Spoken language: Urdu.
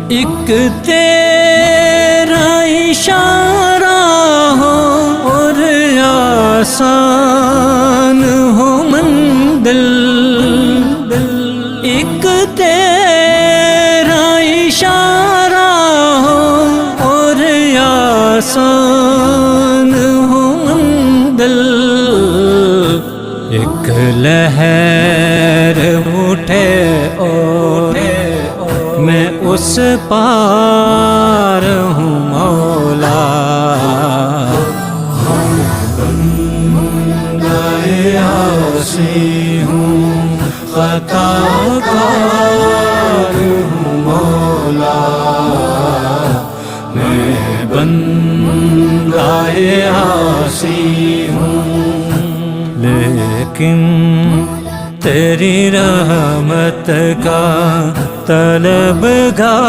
ایک تیرا اشارہ ہو اور آسان ہو منزل، ایک تیرا اشارہ ہو اور آسان ہو منزل، ایک لہر اٹھے اور میں اس پار ہوں مولا، بندۂ عاصی ہوں خطا کار ہوں مولا، میں بندۂ عاصی ہوں، لیکن تیری رحمت کا طلبگار